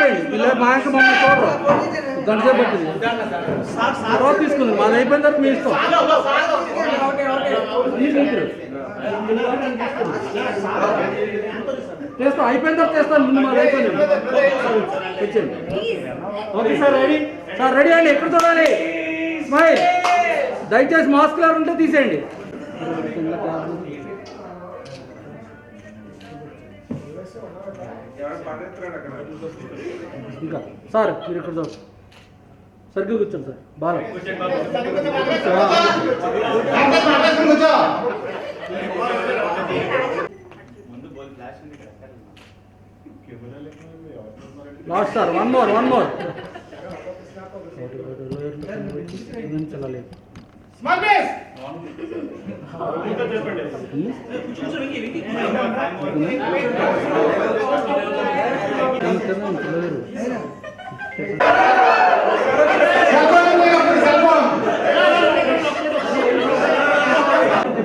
అయిపోయింది ఇలా మా యొక్క మమ్మల్ని చూడరు గంట సేపు పట్టింది తర్వాత తీసుకుంది మాది అయిపోయిన తర్వాత మీ ఇష్టం చేస్తాం అయిపోయిన తర్వాత చేస్తాను ముందు మాది అయిపోయింది వచ్చేయండి okay sir ready sir ready అండి ఎక్కడ చూడాలి స్మైల్ దయచేసి మాస్క్ లాగా ఉంటే తీసేయండి ఇంకా సార్ మీరు ఇక్కడ చూడండి సరిగ్గా కూర్చోండి సార్ బాగా లాస్ట్ సార్ వన్ మోర్ చల్లలేదు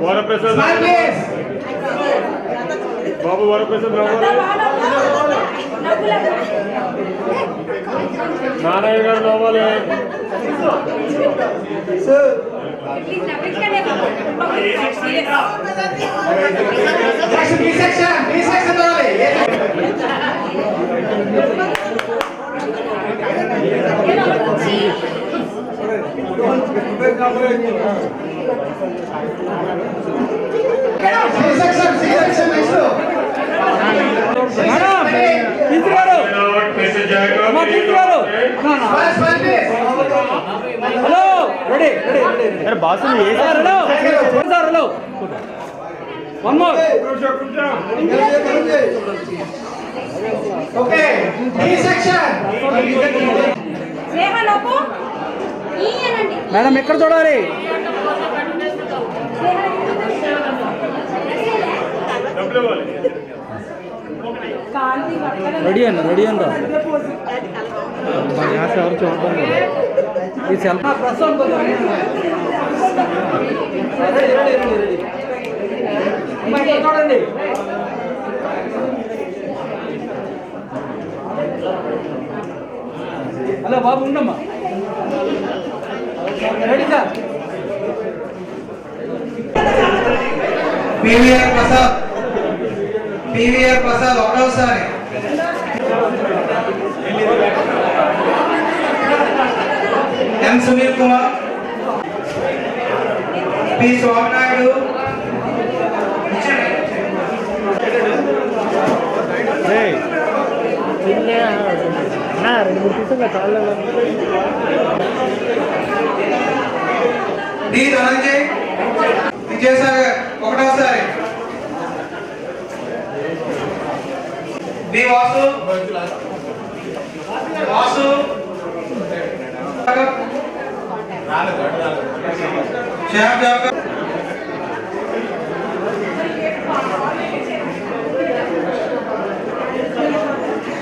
వరప్రసాద్ బాబు వరప్రసాద్ నారాయణ గారు రావాలి hello ready boss sir hello one more okay ఈ సెక్షన్ మేడం ఎక్కడ చూడాలి రెడీ అన్న ఎవరు చూడటం ఈ సెల్ చూడండి హలో బాబు ఉండమ్మా రెడీ సార్ పివిఆర్ ప్రసాద్ ఒకటోసారి M Sunil Kumar P Swaminaidu D Dhananjay Vijayasagar ఒకటోసారి బి వాసు శ్యామ్ జాకర్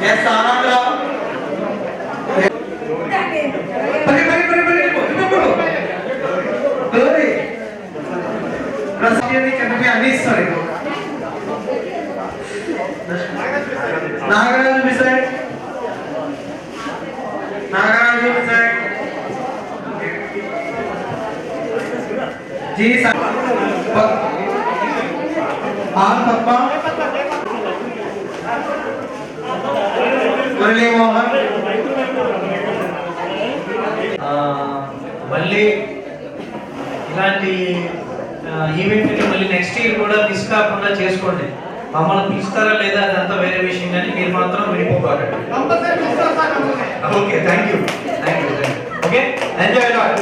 ఎస్ ఆనందరావు అన్ని ఇస్తారు Nagaraju beside G R Padma Murali Mohan మళ్ళీ ఇలాంటి ఈవెంట్ మళ్ళీ నెక్స్ట్ ఇయర్ కూడా మిస్ కాకుండా చేసుకోండి. మమ్మల్ని పిలుస్తారా లేదా అదంతా వేరే విషయం, కానీ మీరు మాత్రం విడిపోకండి. Okay, thank you. Okay, enjoy lot.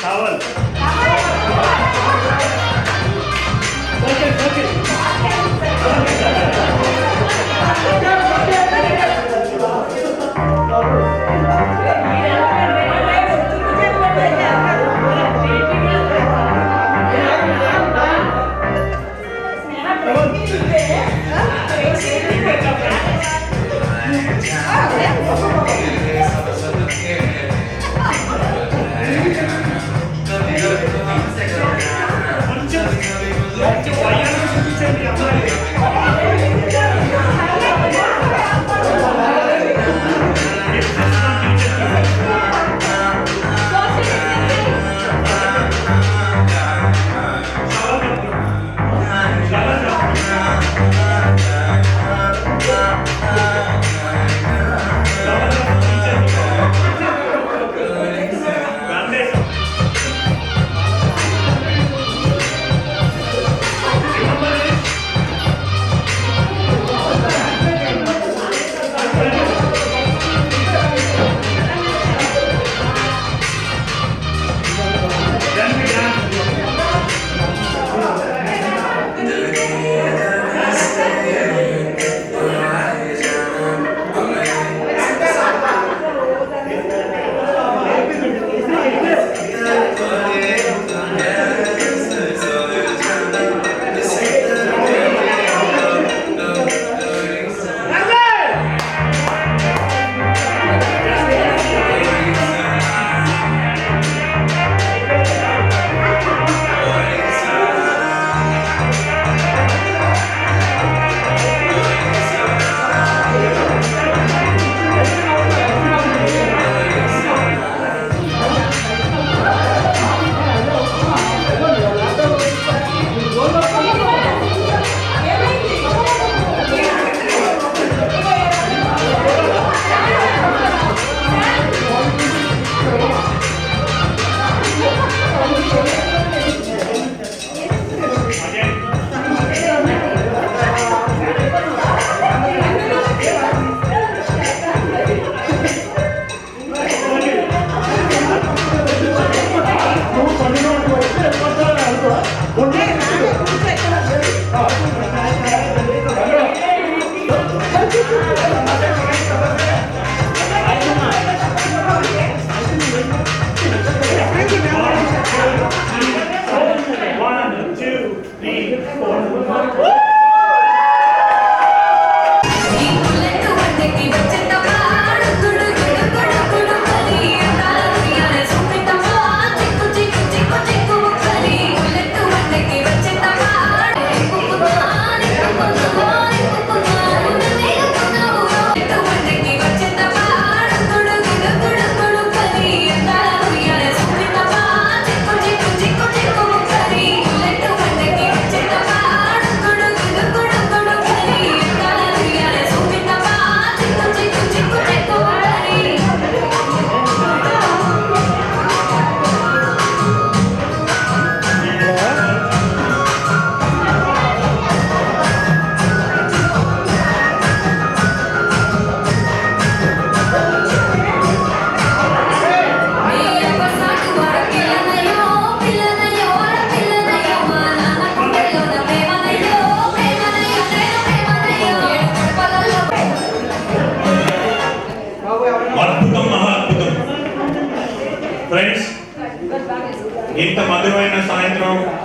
चावल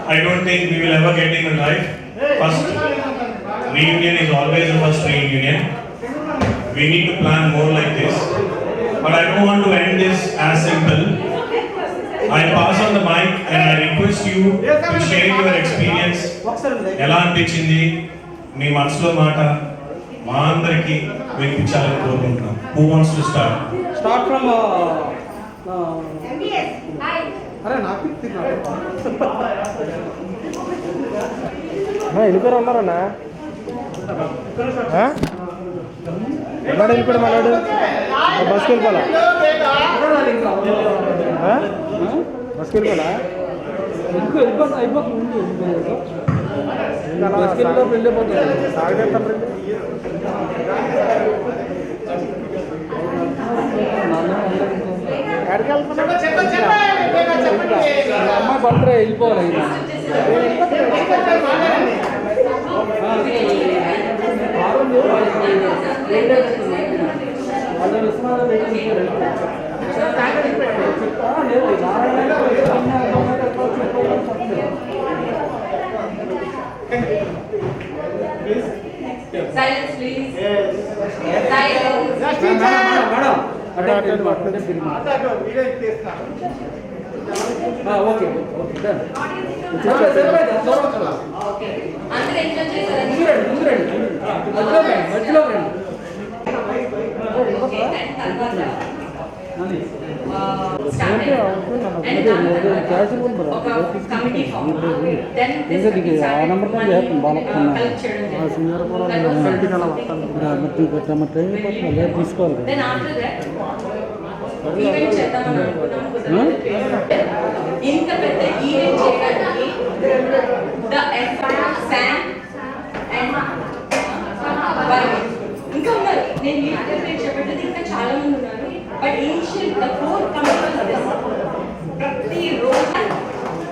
I don't think we will ever get in life. First reunion is always the first reunion. We need to plan more like this. But I don't want to end this as simple. I pass on the mic and I request you to share your experience. ఎలా అనిపించింది మీ మనసులో మాట మా అందరికి వినిపించాలని కోరుకుంటున్నాం. Who wants to start? Start from అరే నాకు వెళ్ళిపోయారు ఉన్నారన్నా వెళ్ళిపోయాడు మళ్ళాడు బస్కి వెళ్ళిపోవాలా బస్కి వెళ్ళిపోవాలా అయిపోతుంది వెళ్ళిపోతుంది అమ్మాయి బర్త్డే వెళ్ళిపోవాలి Silence, please. Silence. Okay okay done Okay. అందరూ ఎంజాయ్ చేశారు. మధ్యలో రండి Okay. And తర్వాత started. And దాని తర్వాత ఒక committee form. Then this committee started money collect చేయడం జరిగింది. Then after that ఈవెంట్ చేద్దామని అనుకున్నాం కుదరలేదు. ఇంత పెద్ద ఈవెంట్ చేయడానికి ద శామ్ అండ్ ఇంకా ఉన్నారు. నేను మీరు చెప్పేది ఇంకా చాలా మంది ఉన్నారు. But initial the four committees ప్రతి రోజు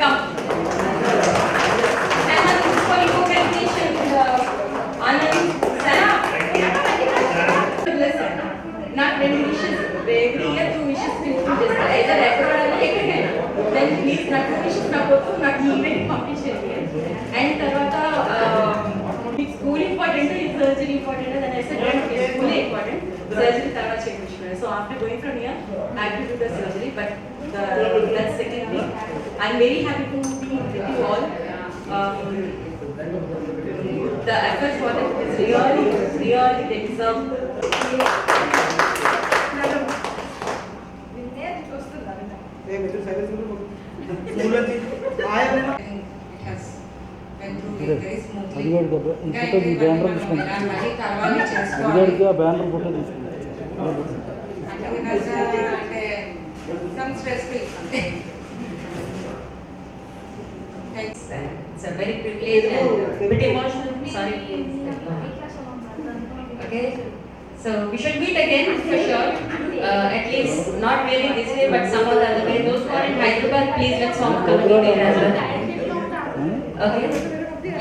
కమ్ నాకు 2 విషెస్ ఎవ్రీ ఇయర్ 2 విషెస్ చేస్తారు. అయితే ఎక్కడైనా ఎక్కడికైనా దెన్ ప్లీజ్ నాకు 2 విషెస్ నాకు నాకు ఈవెంట్ పంపించండి. అండ్ తర్వాత స్కూల్ ఇంపార్టెంట్ ఈ సర్జరీ ఇంపార్టెంట్ అని అయితే స్కూల్ ఇంపార్టెంట్ సర్జరీ తర్వాత చేయించుకున్నాను. So after going from here I have to do the surgery but that's second thing. I am very happy to be with you all. The efforts for them is really they deserve. Banner photo తీసుకుంటాం. It's a very privileged and a bit emotional. Sorry. Okay. So we should meet again for sure. At least not really this way, but some other way. Those who are in Hyderabad, please let's form a committee there as well. Okay.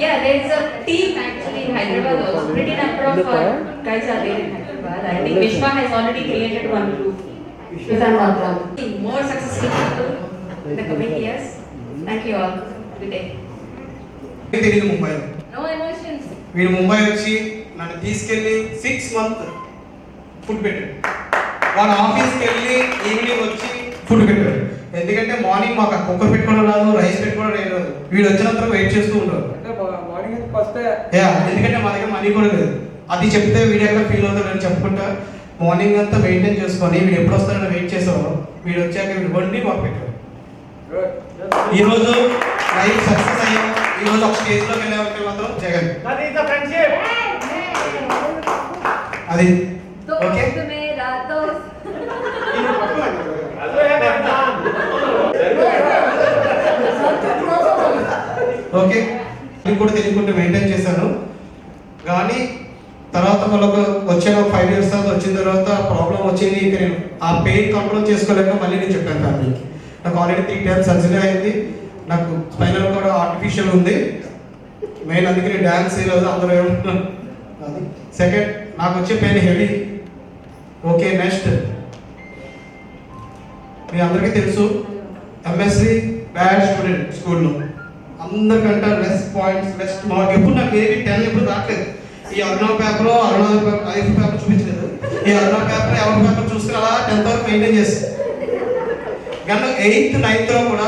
Yeah, there is a team actually in Hyderabad also. Pretty number of guys are there in Hyderabad. I think Vishwa has already created one group. If I'm not wrong. More successful people in the coming years. Thank you all. Good day. తెలియదు Mumbai No emotions. వీడు ముంబై వచ్చి నన్ను తీసుకెళ్ళి 6 months food పెట్టాడు. వాళ్ళ ఆఫీస్కి వెళ్ళి evening వచ్చి ఫుడ్ పెట్టాడు. ఎందుకంటే మార్నింగ్ మాకు కుక్కర్ పెట్టుకోవడం రాదు, రైస్ పెట్టుకోవడం రాదు. వీడు వచ్చినంత వెయిట్ చేస్తూ ఉంటారు. ఎందుకంటే మా దగ్గర మనీ కూడా లేదు. అది చెప్తే వీడు ఎక్కడ ఫీల్ అవుతాడని చెప్పుకుంటా మార్నింగ్ అంతా మెయింటైన్ చేసుకొని వీడు ఎప్పుడు వస్తాడని వెయిట్ చేసేవాడు. వీడు వచ్చాక వీడు వండి మాకు పెట్టాడు. ఈరోజు లైఫ్ సక్సెస్ అయ్యాము. ఈరోజు ఒక స్టేజ్లోకి వెళ్ళామంటే మాత్రం జగన్ అది ఓకే. ఓకే ఇది కూడా తెలియకుండా మెయింటైన్ చేశాను. కానీ తర్వాత వాళ్ళకు వచ్చాను 5 years తర్వాత వచ్చిన తర్వాత ప్రాబ్లం వచ్చింది. ఇక నేను ఆ పెయిన్ కంట్రోల్ చేసుకోలేక మళ్ళీ నేను చెప్పాను ఫ్యామిలీకి. నాకు ఆల్రెడీ 3 times సర్జరీ అయింది. నాకు స్పైనల్ కూడా ఆర్టిఫిషియల్ ఉంది. మెయిన్ అందుకే నేను డ్యాన్స్ చేయలేదు. అందరూ ఏమంటున్నాను అది. సెకండ్ నాకు వచ్చే పెయిన్ హెవీ. ఓకే నెక్స్ట్ మీ అందరికీ తెలుసు ఎంఎస్సి బ్యాడ్ స్టూడెంట్ స్కూల్లో అందరికంటే లెస్ పాయింట్స్ లెస్ మార్క్. ఎప్పుడు నాకు ఏవి 10 ఎప్పుడు రావట్లేదు. ఈ అరుణావ్ పేపర్ ఐఫ్ పేపర్ చూపించలేదు. ఈ అరుణావ్ పేపర్ ఎవరి పేపర్ చూసుకుని అలా 10th వరకు మెయింటైన్ చేస్తాను. కానీ 8th 9th లో కూడా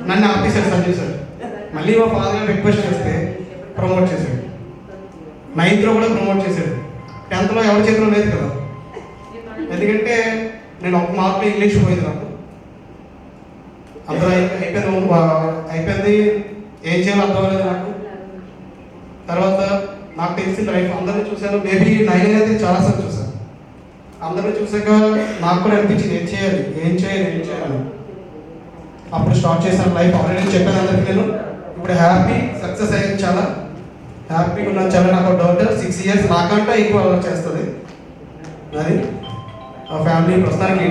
నన్ను ఆఫీసర్ సంజయ్ సార్ మళ్ళీ మా ఫాదర్ రిక్వెస్ట్ చేస్తే ప్రమోట్ చేశాడు. 9th లో కూడా ప్రమోట్ చేశాడు. 10th లో ఎవరి చేతిలో లేదు కదా, ఎందుకంటే నేను ఒక మార్కులో ఇంగ్లీష్ పోయింది నాకు. అందరూ అయిపోయింది, ఏం చేయాలో అర్థం అవ్వలేదు నాకు. తర్వాత నాకు తెలిసిన లైఫ్ అందరినీ చూశాను. మేబీ 9 అయితే చాలాసార్లు చూశాను. అందరినీ చూసాక నాకు కూడా అనిపించింది ఏం చేయాలి. అప్పుడు స్టార్ట్ చేశాను లైఫ్. ఆల్రెడీ చెప్పాను అందరికి. నేను ఇప్పుడు హ్యాపీ, సక్సెస్ అయ్యేది, చాలా హ్యాపీగా ఉన్నాను. చాలా నాకు డాటర్ 6 years నాకంటే ఎక్కువ అలవాటు చేస్తుంది. అది ఆ ఫ్యామిలీ ప్రస్తుతానికి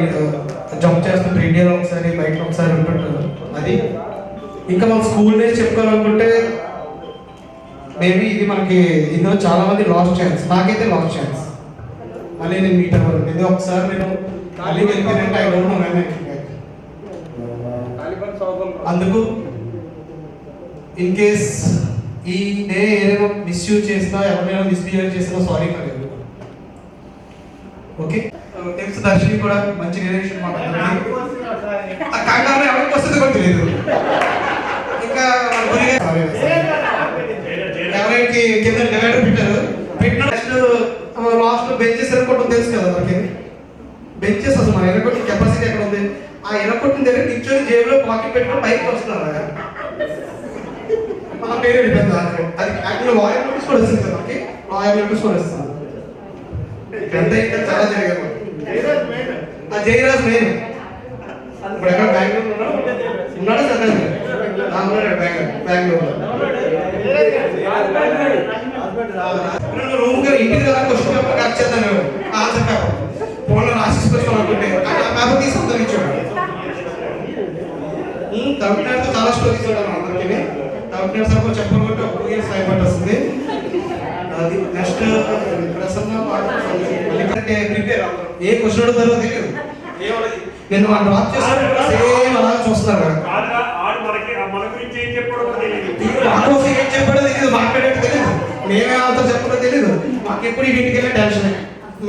జంప్ చేస్తుంటారు. ఇండియాలో ఒకసారి బయట ఒకసారి ఉంటుంటారు. అది ఇంకా మన స్కూల్ డేస్ చెప్పుకోవాలనుకుంటే మేబీ ఇది మనకి ఇందులో చాలా మంది లాస్ట్ ఛాన్స్. నాకైతే లాస్ట్ ఛాన్స్ మళ్ళీ నేను మీట్ అవ్వను. ఇది ఒకసారి నేను మళ్ళీ వెళ్ళిపోయినట్టు I don't know when I come back. అందుకు ఇన్ కేస్ ఈ డే ఏదైనా మిస్యూజ్ చేసినా, ఎవరైనా మిస్బిహేవ్ చేసినా సారీ ఫర్ ఎవరీ. ఓకే, తెలుసు దర్శిని కూడా మంచి రిలేషన్ మాట్లాడుతుంది. ఆ కంగారు ఎవరికి వస్తుంది కూడా తెలియదు. ఇంకా ఎవరికి కింద డివైడర్ పెట్టిన లాస్ట్ బెంచెస్ ఎరగొట్టడం తెలుసు కదా మనకి. బెంచెస్ అసలు మన ఎరగొట్టిన కెపాసిటీ ఎక్కడ ఉంది? ఆ ఎరగొట్టిన దగ్గర నిల్చొని జేబులో పాకెట్ పెట్టుకుని పైకి వస్తున్నారు. మన పేరు వెళ్ళిపోయింది. అది యాక్చువల్ లాయర్ నోటీస్ కూడా వస్తుంది కదా మనకి. లాయర్ నోటీస్ కూడా వస్తుంది. ఎంత ఇంకా చాలా జరిగారు. ఆ జయరాజ్ మెయిన్ ఇప్పుడు ఎక్కడ బెంగళూరు ఉన్నాడు సార్. బెంగళూరు రూమ్ ఇంటికి కదా క్వశ్చన్ పేపర్ కరెక్ట్ చేద్దాను. ఆన్సర్ పేపర్ ఫోన్లో రాసేసుకోవాలనుకుంటే ఆ పేపర్ తీసి అందరికి ఇచ్చాడు. తమిళనాడుతో చాలా స్టోరీస్ ఉంటాను అందరికీ. తమిళనాడు సార్ చెప్పాలంటే ఒక 2 years అయిపోయి వస్తుంది. అది నెక్స్ట్ ప్రిపేర్ ఏ క్వశ్చన్ అడుగుతారో తెలియదు. నేను వాళ్ళు డ్రాప్ చేస్తాను సేమ్ అలా చూస్తున్నారు. మాకోసం ఏం చెప్పాడో తెలియదు, మాట్లాడేది తెలియదు, మేమే అంతా చెప్పడో తెలియదు. మాకు ఎప్పుడు ఇంటికి వెళ్ళే టెన్షన్.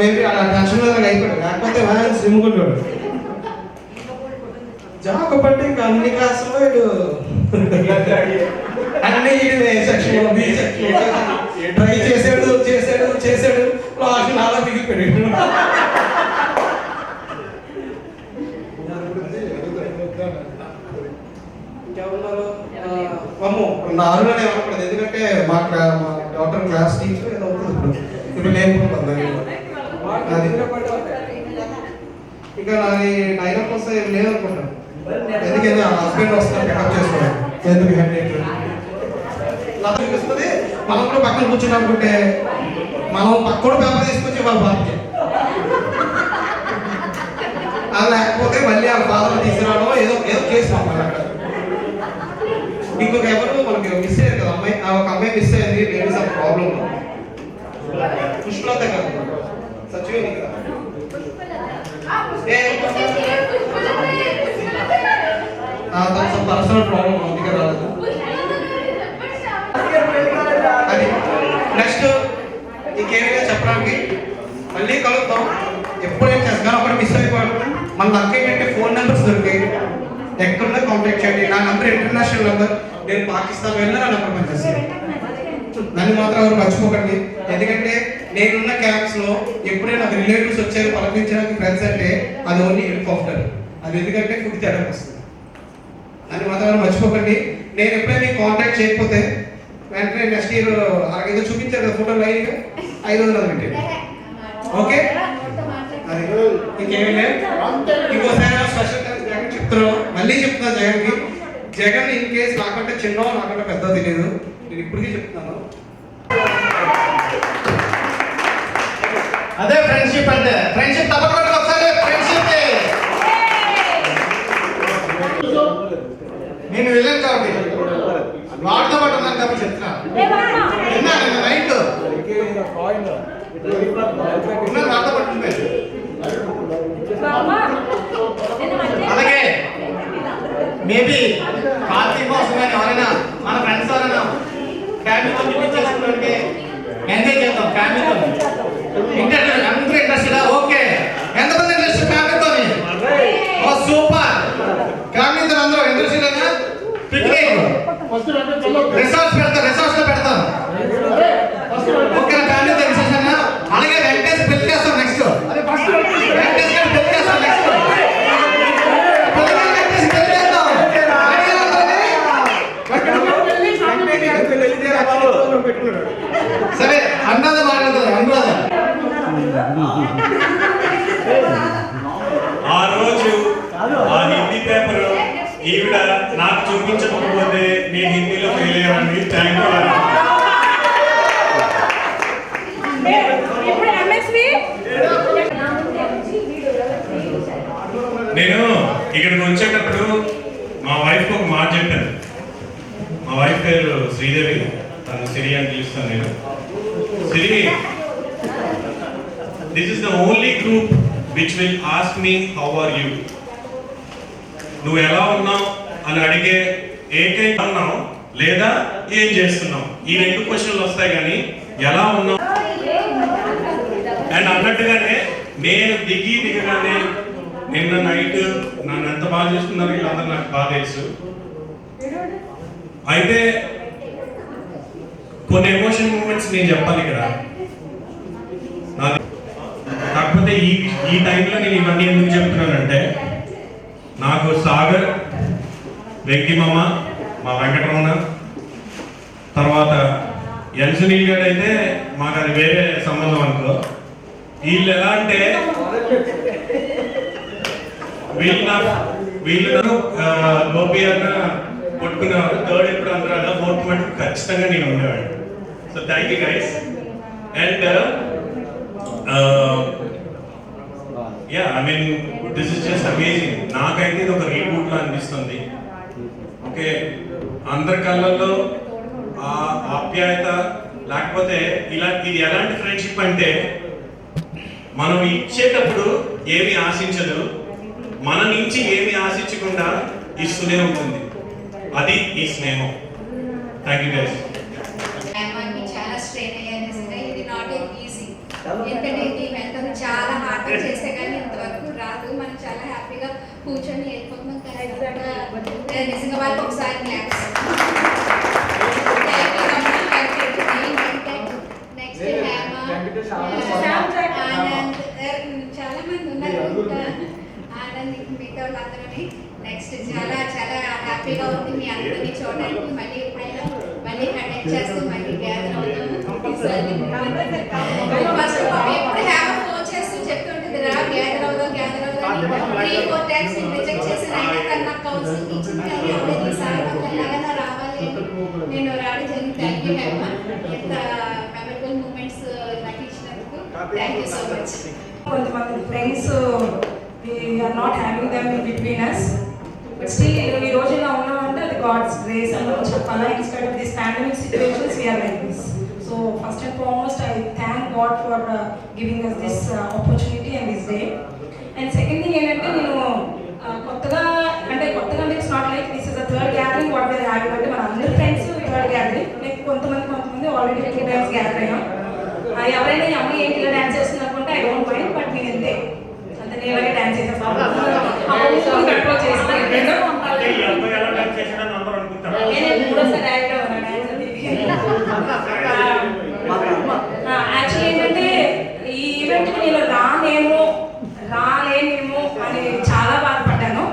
మేబీ అలా టెన్షన్ మీద అయిపోయాడు. లేకపోతే సిమ్ముకుంటాడు. జాక పట్టి ఇంకా అన్ని క్లాసుల్లో అన్ని సెక్షన్ బి సెక్షన్ ట్రై చేసాడు లాస్ట్ నాలా మిగిలిపోయాడు. నాలుగులోనే ఏమనకూడదు, ఎందుకంటే మా డాక్టర్ క్లాస్ టీచర్ ఏదో అవుతుంది ఇప్పుడు లేకపోతుంది. అది ఇంకా నాది 9 o'clock ఏం లేదనుకుంటాను. ఎందుకంటే హస్బెండ్ వస్తారు పికప్ చేసుకోవాలి. ఎందుకు హెడ్ చూపిస్తుంది. మనం కూడా పక్కన కూర్చుని అనుకుంటే మనం పక్కన పేపర్ తీసుకొచ్చి వాళ్ళ బాధ్యత. లేకపోతే మళ్ళీ వాళ్ళ ఫాదర్ తీసుకురావడం ఏదో చేస్తున్నాం. అక్కడ ఇంకొక ఎవరు మనకి మిస్ అయ్యారు కదా అమ్మాయి. ఒక అమ్మాయి మిస్ అయ్యింది. లేడీస్ ఆఫ్ ప్రాబ్లం పుష్పలత కదా సచివేది కదా. పర్సనల్ ప్రాబ్లం అందుకే రాలేదు. అది నెక్స్ట్ ఇంకేమైనా చెప్పడానికి మళ్ళీ కలుద్దాం. ఎప్పుడైనా చేస్తాను ఒకటి మిస్ అయిపోయాడు. మన లక్ ఏంటంటే ఫోన్ నెంబర్స్ దొరికాయి. ఎక్కడున్నా కాంటాక్ట్ చేయండి. నా నెంబర్ ఇంటర్నేషనల్ నెంబర్. నేను పాకిస్తాన్ వెళ్ళినా నా నెంబర్ పనిచేస్తాను. నన్ను మాత్రం ఎవరు మర్చిపోకండి. ఎందుకంటే నేనున్న క్యాంప్స్ లో ఎప్పుడైనా నాకు రిలేటివ్స్ వచ్చారు పలకరించడానికి ఫ్రెండ్స్ అంటే అది ఓన్లీ హెలికాప్టర్. అది ఎందుకంటే ఫుడ్ తేడా వస్తుంది. నన్ను మాత్రం ఎవరు మర్చిపోకండి. నేను ఎప్పుడైనా మీకు కాంటాక్ట్ చేయకపోతే వెంటనే నెక్స్ట్ ఇయర్ ఏదో చూపించారు కదా ఫోటో లైన్గా 500 పెట్టండి. ఓకే, అది ఇంకేమీ లేదు. ఇంకోసారి స్పెషల్ జగన్ చెప్తున్నాను, మళ్ళీ చెప్తున్నా జగన్కి. జగన్ ఇన్ కేసు నాకంటే చిన్న నాకంటే పెద్ద తెలియదు. నేను ఇప్పటికీ చెప్తున్నాను. అదే ఫ్రెండ్షిప్ అంటే. ఫ్రెండ్షిప్ తప్పకుండా ఒకసారి ఫ్రెండ్షిప్. నేను వెళ్ళాను కాబట్టి వాటితో పాటు ఉన్నాను కాబట్టి చెప్తున్నా. నేను నైట్ వాటితో పాటు అలాగే మేబీ కార్తీక మాసం కానీ ఎవరైనా మన ఫ్రెండ్స్ ఫ్యామిలీతో ఇంటర్నెట్ అందరూ ఇంట్రెస్టెడా? ఓకే. ఎంతమంది ఇంట్రెస్ట్ ఫ్యామిలీతో? ఓ సూపర్. ఫ్యామిలీతో అందరూ ఇంట్రెస్టెడా? పిక్నిక్ రిసార్ట్స్ పెడతాం, రిసార్ట్స్ లో పెడతాం. ఓకే ఫ్యామిలీతో విశేషంగా. అలాగే వెంకటేష్ పెళ్లి చేస్తాం నెక్స్ట్. వెంకటేష్ గారు పెళ్లి చేస్తాం నెక్స్ట్. సరే అన్నది మాట్లాడుతుంది అనురాధ. ఆ రోజు ఆ హిందీ పేపర్ ఈవిడ నాకు చూపించకపోతే నేను హిందీలో ఫెయిల్ అయ్యానండి. Thank you. నేను ఇక్కడికి వచ్చేటప్పుడు మా వైఫ్ ఒక మాట చెప్పాను. మా వైఫ్ పేరు శ్రీదేవి, తను సిరి అని పిలుస్తాను నేను. Siri, this is the only group which will ask me how are you. నువ్వు ఎలా ఉన్నావు అని అడిగే ఏకైక ఉన్నావు లేదా ఏం చేస్తున్నావు, ఈ 2 క్వశ్చన్లు వస్తాయి. కానీ ఎలా ఉన్నావు అండ్ అన్నట్టుగానే నేను దిగగానే నిన్న నైట్ నన్ను ఎంత బాగా చూస్తున్నారు వీళ్ళందరూ నాకు బాగా తెలుసు. అయితే కొన్ని ఎమోషన్ మూమెంట్స్ నేను చెప్పాలి ఇక్కడ. కాకపోతే ఈ టైంలో నేను ఇవన్నీ ఎందుకు చెప్తున్నానంటే, నాకు సాగర్, వెంకీ మామ, మా వెంకటరమణ, తర్వాత ఎల్ సునీల్ గారు అయితే మాకు అది వేరే సంబంధం అనుకో. వీళ్ళు ఎలా అంటే వీళ్ళు గోపి అన్న కొట్టుకునేవారు. 3rd ఎప్పుడు అందరూ అలా 4th మటుకు ఖచ్చితంగా నేను ఉండేవాడు. So thank you guys. And yeah, I mean this is just amazing. నాకైతే ఇది ఒక రీబూట్ లా అనిపిస్తుంది. ఓకే, అందరి కళ్ళల్లో ఆ ఆప్యాయత, లేకపోతే ఇది ఎలాంటి ఫ్రెండ్షిప్ అంటే మనం ఇచ్చేటప్పుడు ఏమి ఆశించదు, మన నుంచి ఏమి ఆశించకుండా ఇస్తూనే ఉంటుంది. అది ఈ స్నేహం. Thank you guys. చాలా స్ట్రెయిన్ అయ్యాను నిజంగా. ఇది నాట్ ఈజీ. ఎందుకంటే ఈ మెంటర్ చాలా హార్డ్ వర్క్ చేస్తే కానీ ఇంతవరకు రాదు. మనం చాలా హ్యాపీగా కూర్చొని వెళ్ళిపోతున్నాం. కానీ నిజంగా వాళ్ళకి ఒకసారి క్లాప్స్. నెక్స్ట్ ఆనంద్, చాలా మంది ఉన్నారు. ఆనంద్ మిగతా వాళ్ళందరూ. నెక్స్ట్ చాలా చాలా హ్యాపీగా ఉంది మీ అందరినీ చూడడానికి. మళ్ళీ ఎప్పుడైనా మళ్ళీ కండక్ట్ చేస్తూ మళ్ళీ గ్యాదర్ అవుతాము. ఫస్ట్ ఎప్పుడు హ్యాపీ ఫోన్ చేస్తూ చెప్తుంటుంది, రా గ్యాదర్ అవుదాం గ్యాదర్ అవుదాం. 3-4 టైమ్స్ రిజెక్ట్ చేసిన అయినా కానీ నాకు కౌన్సిలింగ్ ఇచ్చింది. కానీ ఈసారి ఎలాగైనా రావాలి అని నేను రావడం జరిగింది. Thank you happy. ఎంత మెమరబుల్ మూమెంట్స్ నాకు ఇచ్చినందుకు థ్యాంక్ యూ సో మచ్. కొంతమంది friends we are not having them in between us, but still ఈ రోజు ఇలా ఉన్నామంటే అది గాడ్స్ గ్రేస్ అని చెప్పాలా. In spite of this pandemic situations we are like this. So first and foremost I thank God for giving us this opportunity and this day. And second thing ఏంటంటే నేను కొత్తగా it's not like this is the 3rd gathering what we are having. అంటే మన అందరి friends 3rd gathering. Like కొంతమంది already 2 times gather అయ్యాం. ఎవరైనా ఈ అమ్మాయి ఏంటి ఇలా డాన్స్ చేస్తున్నకుంటే ఐ డోంట్ మైండ్, బట్ నేను అంతే నేను ఇలాగే డాన్స్ చేసేస్తాను. కంట్రోల్ చేస్తాను. నేను 3వ డైరెక్టర్ ఉన్నా డాన్స్ అది. యాక్చువల్లీ ఏంటంటే ఈ ఈవెంట్కి నేను రాలేనేమో అని చాలా బాధపడ్డాను.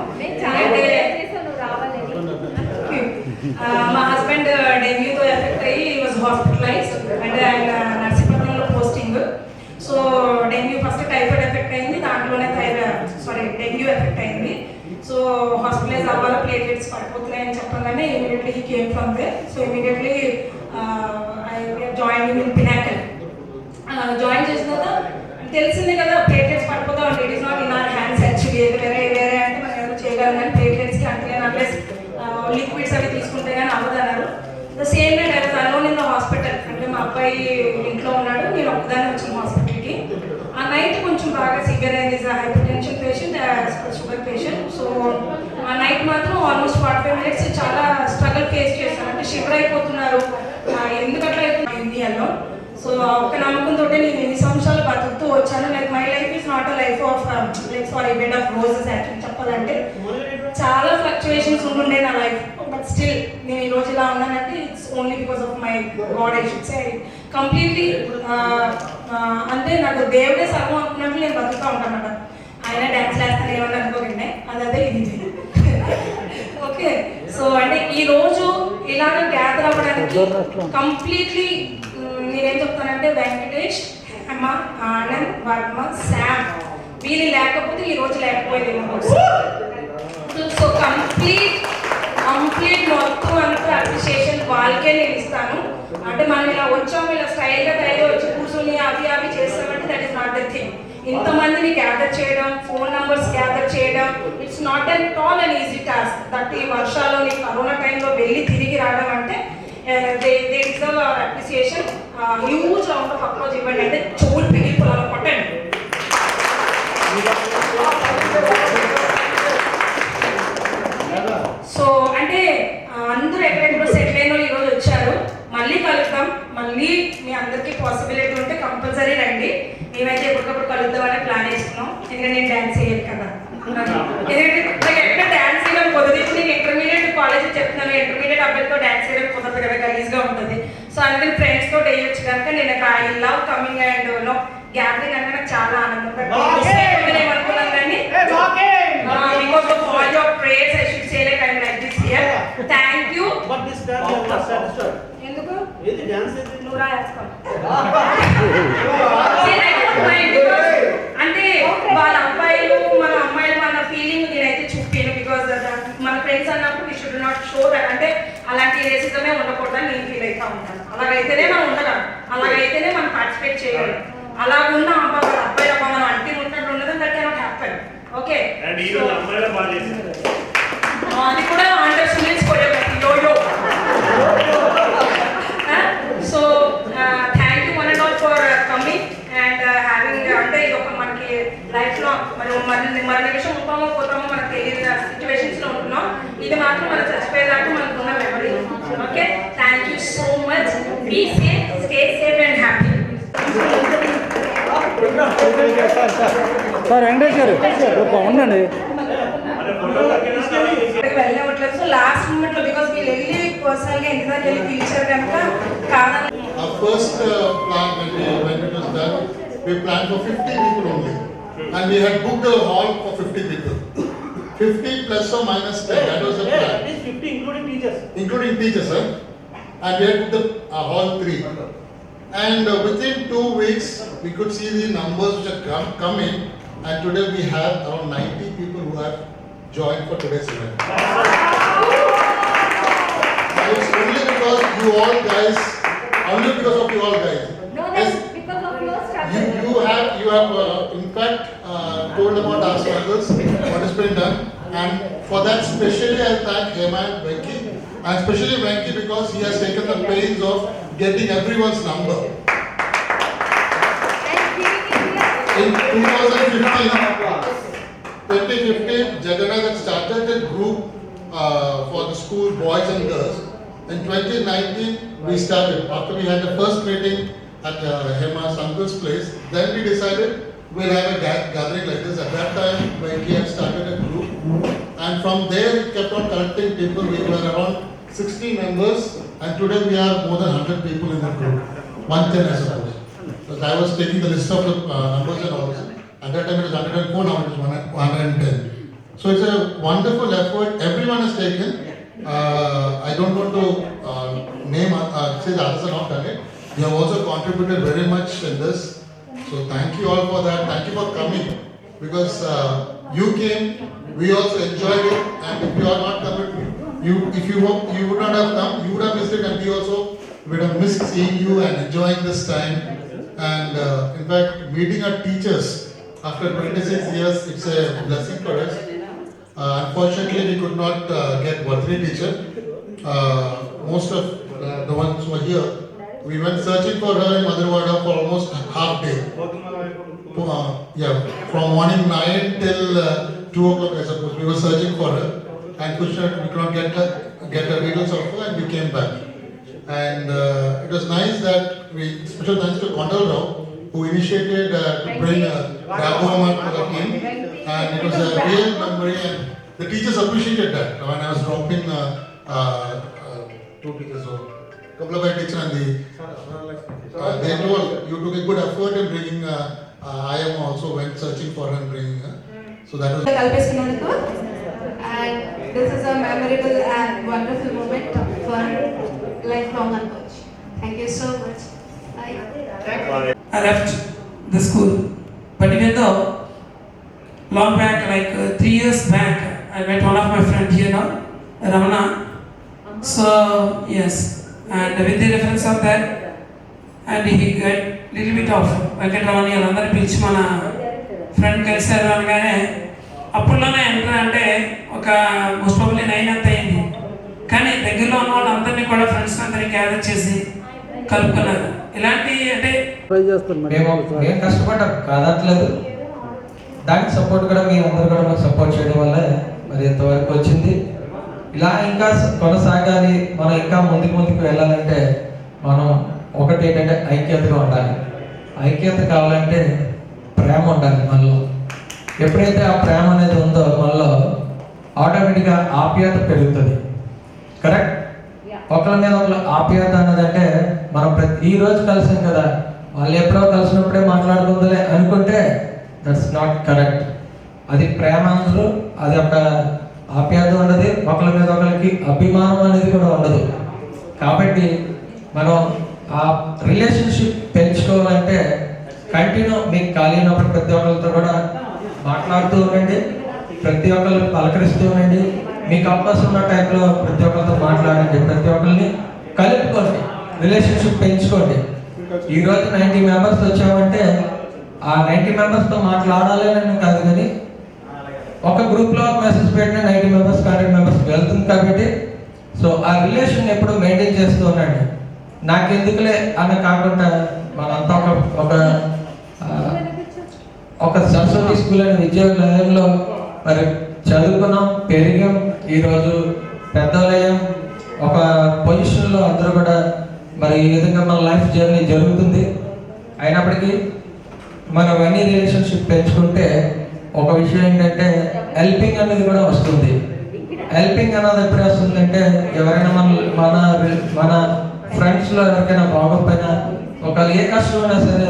మా హస్బెండ్ డెంగ్యూతో ఎఫెక్ట్ అయ్యి వాజ్ హాస్పిటలైజ్డ్. అంటే ఆయన నర్సీపట్నంలో posting. So dengue first typhoid effect అయింది, దాంట్లోనే డెంగ్యూ ఎఫెక్ట్ అయింది. సో హాస్పిటలైజ్ అవ్వాలి, ప్లేట్లెట్స్ పడిపోతున్నాయని చెప్పగానే immediately he came from there. So immediately I join in Pinnacle. Join చేసిన తర్వాత తెలిసిందే కదా ప్లేట్లెట్స్ పడిపోతా ఉంటాయి. It is not in our hands actually. వేరే అంటే మనం ఏదో చేయగలం కానీ ప్లేట్లెట్స్కి అంటే అన్లెస్ లిక్విడ్స్ అవి తీసుకుంటే కానీ అవ్వదన్నారు. The same night I was alone in the hospital. అంటే మా అబ్బాయి ఇంట్లో ఉన్నాడు, నేను ఒక్కదాన్ని వచ్చిన హాస్పిటల్కి. ఆ నైట్ కొంచెం బాగా సివియర్ అయింది. Hyper tension patient, sugar patient. So ఆ నైట్ మాత్రం ఆల్మోస్ట్ 45 minutes చాలా స్ట్రగుల్ ఫేస్ చేశాను. అంటే షివర్ అయిపోతున్నారు, ఎందుకట్లా ఇండియాలో. సో ఒక నమ్మకంతో నేను ఎన్ని సంవత్సరాలు బతుకుతూ వచ్చాను. Like my life is not a life of like sorry bed of roses. Actually చెప్పాలంటే చాలా ఫ్లక్చువేషన్స్ ఉంటుండే నా లైఫ్. బట్ స్టిల్ నేను ఈ రోజు ఇలా ఉన్నానంటే it's only because of my God. I should say completely అంటే నాకు దేవుడే సర్వం అనుకున్నట్లు నేను బతుకుతూ ఉంటాను అన్నమాట. ఆయన డ్యాన్స్ వేస్తాను ఏమన్నా అనుకోకండి, అదే ఇది. ఓకే, సో అంటే ఈ రోజు ఇలాగ గ్యాదర్ అవ్వడానికి కంప్లీట్లీ నేనేం చెప్తానంటే వెంకటేష్, హేమ, ఆనంద్, వర్మ, శామ్ వీళ్ళు లేకపోతే ఈ రోజు లేకపోయేదేమో. సో కంప్లీట్ మొత్తం అంతా అప్రిషియేషన్ వాళ్ళకే నేను ఇస్తాను. అంటే మనం ఇలా వచ్చాము, ఇలా స్టైల్గా తయారు వచ్చి కూర్చొని అవి చేస్తామంటే that is not the thing. ఇంతమందిని గ్యాదర్ చేయడం, ఫోన్ నంబర్స్ గ్యాదర్ చేయడం, it's not at all an easy task. That ఈ వర్షాలు కరోనా టైంలో వెళ్ళి తిరిగి రావడం అంటే they deserve hour appreciation. Huge round of approach ఇవ్వండి. అంటే చెవులు పిగిలిపోవాలో కొట్టండి. సో అంటే అందరూ ఎక్కడెక్కడో సెటిల్ అయిన వాళ్ళు ఈరోజు వచ్చారు. మళ్ళీ కలుద్దాం. మళ్ళీ మీ అందరికీ పాసిబిలిటీ ఉంటే కంపల్సరీ రండి. మేమైతే ఎప్పటికప్పుడు కలుద్దామని ప్లాన్ చేస్తున్నాం. ఎందుకంటే నేను డ్యాన్స్ చేయాలి కదా. ఎందుకంటే ఎక్కడ డ్యాన్స్ చేయడం కుదరదు. నేను ఇంటర్మీడియట్ కాలేజ్ చెప్తున్నాను, ఇంటర్మీడియట్ అబ్బాయితో డ్యాన్స్ చేయడం కుదరదు కదా, గలీజ్గా ఉంటుంది. సో అందుకని ఫ్రెండ్స్ తోటి వేయొచ్చు కనుక నేను I love coming and no gathering అంటే నాకు చాలా ఆనందంగా ఏమనుకున్నాను కానీ because of all your prayers I should say like I am like this here. Thank you. ఎందుకు నువ్వు రాస్తావు అంటే వాళ్ళ అబ్బాయిలు మన అమ్మాయిలు మన ఫీలింగ్ నేనైతే చూపాను. బికాస్ మన ఫ్రెండ్స్ అన్నప్పుడు we should not show that. అంటే అలాంటి రేసిజమే ఉండకూడదని నేను ఫీల్ అవుతా ఉంటాను. అలాగైతేనే మనం ఉండగలం, అలాగైతేనే మనం పార్టిసిపేట్ చేయగలం. అలా ఉన్న అబ్బాయి అబ్బా మనం అంటి ఉంటున్నట్టు ఉండదు. That cannot happen. ఓకే, అది కూడా అండర్ సునీల్స్ choreography. So thank you one and all for coming and having. అంటే ఇది ఒక మనకి లైఫ్లో మరి నిమిషం ఉంటామో పోతామో మనకు తెలియదు సిచ్యువేషన్స్లో ఉంటున్నాం. ఇది మాత్రం మనం చచ్చిపోయేదాకా మనకు ఉన్న memory. Okay, thank you so much. Be safe, stay safe and happy. Sir Venkatesh garu ఉండండి. వెళ్ళవట్లేదు. సో లాస్ట్ మూమెంట్ లో బికాస్ వీళ్ళు వెళ్ళి పర్సనల్ గా ఇంటి దగ్గర వెళ్ళి పిలిచారు కనుక కాదని. Our first plan when it was done, we planned for 50 people only, and we had booked a hall for 50 people. 50 plus or minus 10. That was the plan. At least 50 including teachers. Including teachers, sir. And we had booked the hall 3. And within 2 weeks, we could see the numbers which had come in, and today we have around 90 people who have joined for today's event. And it's only because you all guys, only because of you all guys. No, that's because of your struggle. You have in fact told about our struggles, what has been done, and for that specially I thank Hema and Venki, and especially Venki because he has taken the pains of getting everyone's number. In 2015, Jagannath had started a group for the school boys and girls. In 2019, we started. After we had the first meeting at Hema's uncle's place, then we decided we'll have a gathering like this. At that time, Venki had started a group, and from there we kept on collecting people. We were around 60 members, and today we are more than 100 people in the group. 110, I suppose. Because I was taking the list of the numbers and all. At that time it was 104, now it is 110. So it's a wonderful effort everyone has taken. I don't want to name, say the others have not done it. You have also contributed very much in this. So thank you all for that. Thank you for coming. Because you came, we also enjoyed it. And if you are not coming, if you would not have come, you would have missed it. And we also would have missed seeing you and enjoying this time. And in fact, meeting our teachers after 26 years, it's a blessing for us. Unfortunately, we could not get Vadri teacher. Most of the ones who are here, we went searching for her in Madarwada for almost half day. From morning 9 till 2 o'clock, I suppose. We were searching for her, and we could not get her details of her, and we came back. And it was nice that we, special thanks to Kondal Rao, who initiated to bring Raghu to the team. And it was a real memory, and the teachers appreciated that. When I was dropping two teachers, Kaplabhai teacher and they told you took a good effort in bringing. I am also went searching for her and bringing her. So that was. And this is a memorable and wonderful moment for lifelong coach. Thank you so much. Bye. I left the school, but even though long back, like 3 years back, I met one of my friends here now, Ramana. So yes, and with the reference of that, and he got little bit of Venkatramani and పిలిచి మన friend కలిసారు అనగానే అప్పుడులోనే enter అంటే ఒక most probably 9 అంత అయింది. కానీ దగ్గరలో ఉన్న వాళ్ళందరినీ కూడా ఫ్రెండ్స్ అందరినీ గ్యాదర్ చేసి కలుపుకున్నారు. ఇలాంటి అంటే మేము కష్టపడ్డాం కాదట్లేదు, దానికి సపోర్ట్ కూడా మీ అందరూ కూడా మాకు సపోర్ట్ చేయడం వల్ల మరి ఎంతవరకు వచ్చింది. ఇలా ఇంకా కొనసాగాలి, మనం ఇంకా ముందుకు వెళ్ళాలంటే మనం ఒకటి ఏంటంటే ఐక్యతగా ఉండాలి. ఐక్యత కావాలంటే ప్రేమ ఉండాలి మనలో. ఎప్పుడైతే ఆ ప్రేమ అనేది ఉందో మనలో ఆటోమేటిక్గా ఆప్యాయత పెరుగుతుంది. కరెక్ట్? ఒకరి మీద ఒకరు ఆప్యాయత అన్నదంటే మనం ఈ రోజు కలిసాం కదా, వాళ్ళు ఎప్పుడో కలిసినప్పుడే మాట్లాడుకుందలే అనుకుంటే దట్స్ నాట్ కరెక్ట్. అది ప్రేమ అందరూ, అది ఒక ఆప్యాయత ఉండదు, ఒకరి మీద ఒకరికి అభిమానం అనేది కూడా ఉండదు. కాబట్టి మనం ఆ రిలేషన్షిప్ పెంచుకోవాలంటే కంటిన్యూ మీకు ఖాళీ ఉన్నప్పుడు ప్రతి ఒక్కరితో కూడా మాట్లాడుతూ ఉండండి, ప్రతి ఒక్కరు పలకరిస్తూ ఉండండి, మీకు అవకాశం ఉన్న టైంలో ప్రతి ఒక్కరితో మాట్లాడండి, ప్రతి ఒక్కరిని కలుపుకోండి, రిలేషన్షిప్ పెంచుకోండి. ఈరోజు 90 మెంబర్స్ వచ్చామంటే ఆ 90 మెంబర్స్తో మాట్లాడాలి అని కాదు, కానీ ఒక గ్రూప్లో మెసేజ్ పెట్టిన 90 మెంబర్స్ 100 మెంబర్స్ వెళ్తుంది. కాబట్టి సో ఆ రిలేషన్ ఎప్పుడు మెయింటైన్ చేస్తూ ఉండండి. నాకెందుకులే అని కాకుండా మనంతా ఒక సరస్వతి స్కూల్ అనే విద్యాలయంలో మరి చదువుకున్నాం, పెరిగాం, ఈరోజు పెద్దలయ్యాం, ఒక పొజిషన్లో అందరూ కూడా మరి ఈ విధంగా మన లైఫ్ జర్నీ జరుగుతుంది. అయినప్పటికీ మనం అన్ని రిలేషన్షిప్ పెంచుకుంటే ఒక విషయం ఏంటంటే హెల్పింగ్ అనేది కూడా వస్తుంది. హెల్పింగ్ అనేది ఎప్పుడు వస్తుందంటే ఎవరైనా మన ఫ్రెండ్స్లో ఎవరికైనా బాగోపోయినా ఒకళ్ళు ఏ కష్టం అయినా సరే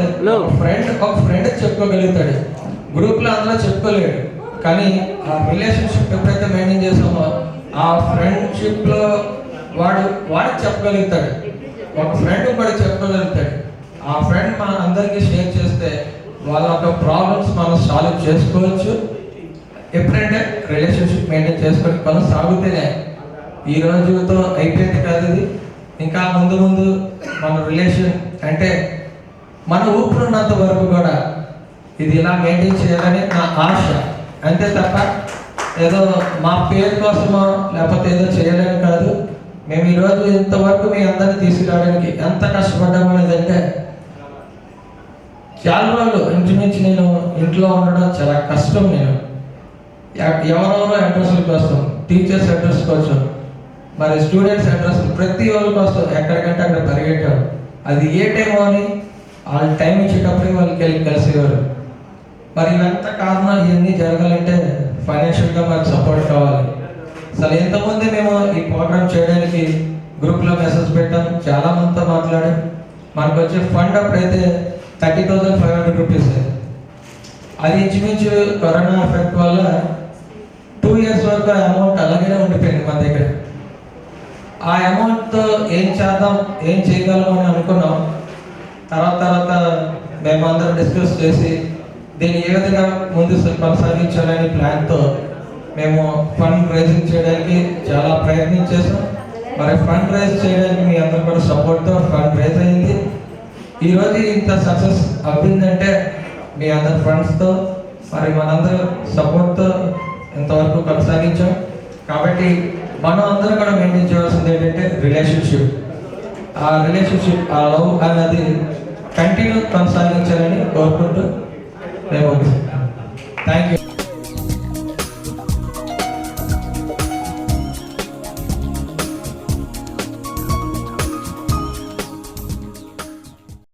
ఒక ఫ్రెండ్ చెప్పుకోగలుగుతాడు, గ్రూప్లో అందులో చెప్పుకోలేడు. కానీ ఆ రిలేషన్షిప్ ఎప్పుడైతే మెయింటైన్ చేసామో ఆ ఫ్రెండ్షిప్లో వాడికి చెప్పగలుగుతాడు, ఒక ఫ్రెండ్ కూడా చెప్పగలుగుతాడు. ఆ ఫ్రెండ్ మన అందరికీ షేర్ చేస్తే వాళ్ళ యొక్క ప్రాబ్లమ్స్ మనం సాల్వ్ చేసుకోవచ్చు. ఎప్పుడంటే రిలేషన్షిప్ మెయింటైన్ చేసుకొని కొనసాగుతేనే ఈ రోజుతో అయిపోయింది కాదు, ఇది ఇంకా ముందు మన రిలేషన్ అంటే మన ఊపిరినంత వరకు కూడా ఇది ఇలా మెయింటైన్ చేయాలని నా ఆశ. అంతే తప్ప ఏదో మా పేరు కోసమో లేకపోతే ఏదో చేయాలని కాదు. మేము ఈరోజు ఇంతవరకు మీ అందరినీ తీసుకురావడానికి ఎంత కష్టపడ్డాము అనేది అంటే చాలా రోజులు ఇంచుమించి నేను ఇంట్లో ఉండడం చాలా కష్టం. నేను ఎవరెవరో అడ్రస్ల కోసం, టీచర్స్ అడ్రస్ కోసం, మరి స్టూడెంట్స్ అడ్రస్, ప్రతి వాళ్ళ కోసం ఎక్కడికంటే అక్కడ పరిగెట్టారు. అది ఏ టైం అని వాళ్ళు టైం ఇచ్చేటప్పుడే వాళ్ళకి వెళ్ళి కలిసేవారు. మరి ఇవంతా కారణం ఇవన్నీ జరగాలంటే ఫైనాన్షియల్గా మనకు సపోర్ట్ కావాలి. అసలు ఎంతమంది మేము ఈ ప్రోగ్రామ్ చేయడానికి గ్రూప్లో మెసేజ్ పెట్టాం, చాలా మందితో మాట్లాడాం. మనకు వచ్చే ఫండ్ అప్పుడైతే 30,500 రూపీస్. అది ఇంచుమించు కరోనా ఎఫెక్ట్ వల్ల 2 years వరకు ఆ అమౌంట్ అలాగే ఉండిపోయింది మన దగ్గర. ఆ అమౌంట్తో ఏం చేద్దాం, ఏం చేయగలం అని అనుకున్నాం. తర్వాత మేమందరం డిస్కస్ చేసి దీన్ని ఏ విధంగా ముందు కొనసాగించాలనే ప్లాన్తో మేము ఫండ్ రైజింగ్ చేయడానికి చాలా ప్రయత్నం చేసాం. మరి ఫండ్ రైజ్ చేయడానికి మీ అందరూ కూడా సపోర్ట్తో ఫండ్ రైజ్ అయింది. ఈరోజు ఇంత సక్సెస్ అవ్విందంటే మీ అందరి ఫండ్స్తో, మరి మనందరూ సపోర్ట్తో ఇంతవరకు కొనసాగించాం. కాబట్టి మనం అందరం కూడా మెయింటైన్ చేయాల్సింది ఏంటంటే రిలేషన్షిప్. ఆ రిలేషన్షిప్, ఆ లవ్ అన్నది కంటిన్యూ కొనసాగించాలని కోరుకుంటూ మేము థ్యాంక్ యూ.